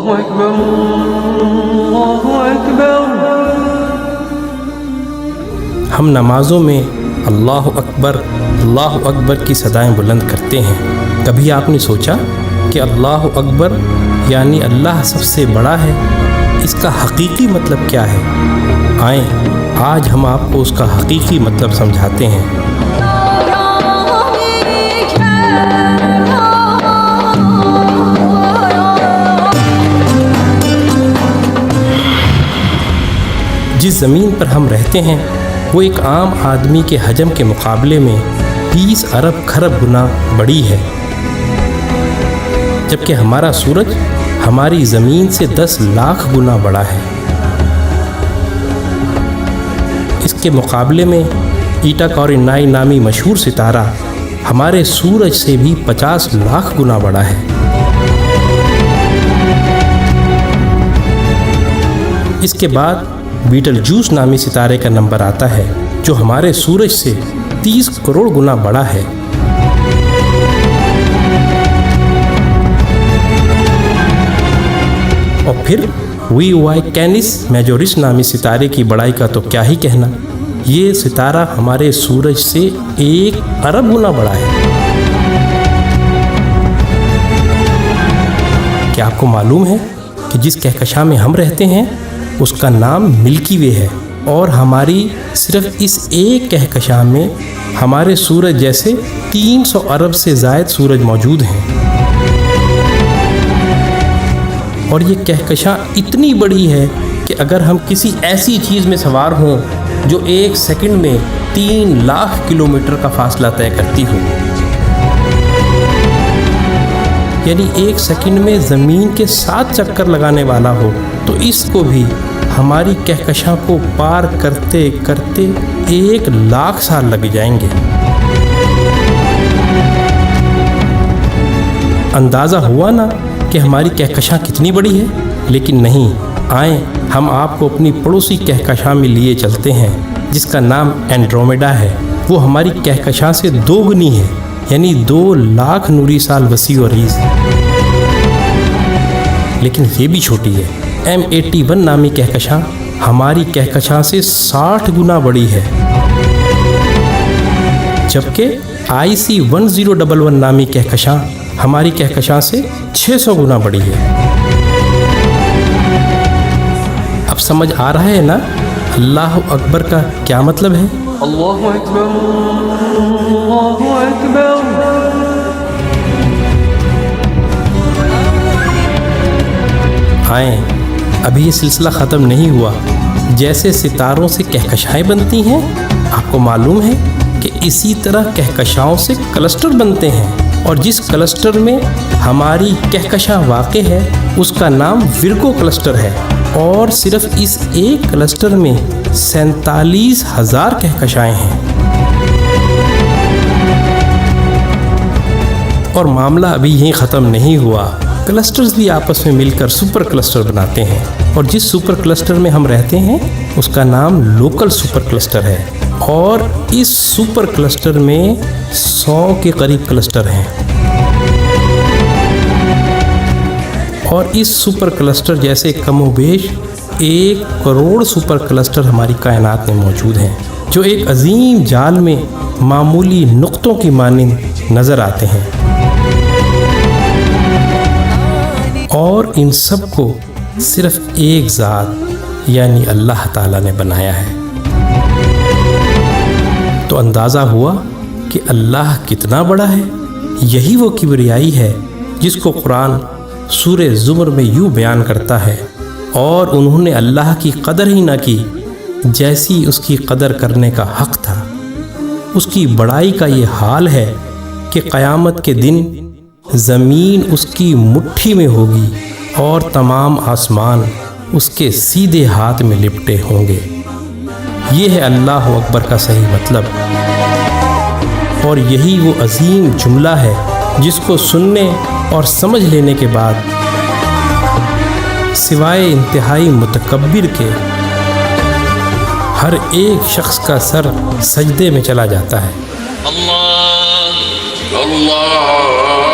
اللہ اکبر اللہ اکبر۔ ہم نمازوں میں اللہ اکبر کی صدائیں بلند کرتے ہیں۔ کبھی آپ نے سوچا کہ اللہ اکبر یعنی اللہ سب سے بڑا ہے، اس کا حقیقی مطلب کیا ہے؟ آئیں آج ہم آپ کو اس کا حقیقی مطلب سمجھاتے ہیں۔ جس زمین پر ہم رہتے ہیں وہ ایک عام آدمی کے حجم کے مقابلے میں 20 ارب کھرب گنا بڑی ہے، جبکہ ہمارا سورج ہماری زمین سے 10 لاکھ گنا بڑا ہے۔ اس کے مقابلے میں ایٹا کورینائی نامی مشہور ستارہ ہمارے سورج سے بھی 50 لاکھ گنا بڑا ہے۔ اس کے بعد بیٹل جوس نامی ستارے کا نمبر آتا ہے جو ہمارے سورج سے 30 کروڑ گنا بڑا ہے۔ اور پھر وی وائی کینس میجورس نامی ستارے کی بڑائی کا تو کیا ہی کہنا، یہ ستارہ ہمارے سورج سے 1 ارب گنا بڑا ہے۔ کیا آپ کو معلوم ہے کہ جس کہکشاں میں ہم رہتے ہیں اس کا نام ملکی وے ہے، اور ہماری صرف اس ایک کہکشاں میں ہمارے سورج جیسے 300 ارب سے زائد سورج موجود ہیں۔ اور یہ کہکشاں اتنی بڑی ہے کہ اگر ہم کسی ایسی چیز میں سوار ہوں جو 1 سیکنڈ میں 3 لاکھ کلومیٹر کا فاصلہ طے کرتی ہو، یعنی 1 سیکنڈ میں زمین کے 7 چکر لگانے والا ہو، تو اس کو بھی ہماری کہکشاں کو پار کرتے کرتے 1 لاکھ سال لگ جائیں گے۔ اندازہ ہوا نا کہ ہماری کہکشاں کتنی بڑی ہے؟ لیکن نہیں، آئیں ہم آپ کو اپنی پڑوسی کہکشاں میں لیے چلتے ہیں جس کا نام اینڈرومیڈا ہے۔ وہ ہماری کہکشاں سے 2 گنی ہے، یعنی 2 لاکھ نوری سال وسیع و عریض، لیکن یہ بھی چھوٹی ہے۔ M81 نامی کہکشاں ہماری کہکشاں سے 60 گنا بڑی ہے، جبکہ IC 1011 نامی کہکشاں ہماری کہکشاں سے 600 گنا بڑی ہے۔ اب سمجھ آ رہا ہے نا اللہ اکبر کا کیا مطلب ہے؟ اللہ اکبر اللہ اکبر۔ آئیں ابھی یہ سلسلہ ختم نہیں ہوا۔ جیسے ستاروں سے کہکشائیں بنتی ہیں، آپ کو معلوم ہے کہ اسی طرح کہکشاؤں سے کلسٹر بنتے ہیں، اور جس کلسٹر میں ہماری کہکشاں واقع ہے اس کا نام ورگو کلسٹر ہے، اور صرف اس ایک کلسٹر میں 47,000 کہکشائیں ہیں۔ اور معاملہ ابھی یہیں ختم نہیں ہوا، کلسٹرز بھی آپس میں مل کر سپر کلسٹر بناتے ہیں، اور جس سپر کلسٹر میں ہم رہتے ہیں اس کا نام لوکل سپر کلسٹر ہے، اور اس سپر کلسٹر میں 100 کے قریب کلسٹر ہیں، اور اس سپر کلسٹر جیسے کم و بیش 1 کروڑ سپر کلسٹر ہماری کائنات میں موجود ہیں، جو ایک عظیم جال میں معمولی نقطوں کی مانند نظر آتے ہیں، اور ان سب کو صرف ایک ذات یعنی اللہ تعالیٰ نے بنایا ہے۔ تو اندازہ ہوا کہ اللہ کتنا بڑا ہے۔ یہی وہ کبریائی ہے جس کو قرآن سورہ زمر میں یوں بیان کرتا ہے، اور انہوں نے اللہ کی قدر ہی نہ کی جیسی اس کی قدر کرنے کا حق تھا۔ اس کی بڑائی کا یہ حال ہے کہ قیامت کے دن زمین اس کی مٹھی میں ہوگی اور تمام آسمان اس کے سیدھے ہاتھ میں لپٹے ہوں گے۔ یہ ہے اللہ اکبر کا صحیح مطلب، اور یہی وہ عظیم جملہ ہے جس کو سننے اور سمجھ لینے کے بعد سوائے انتہائی متکبر کے ہر ایک شخص کا سر سجدے میں چلا جاتا ہے۔ اللہ اللہ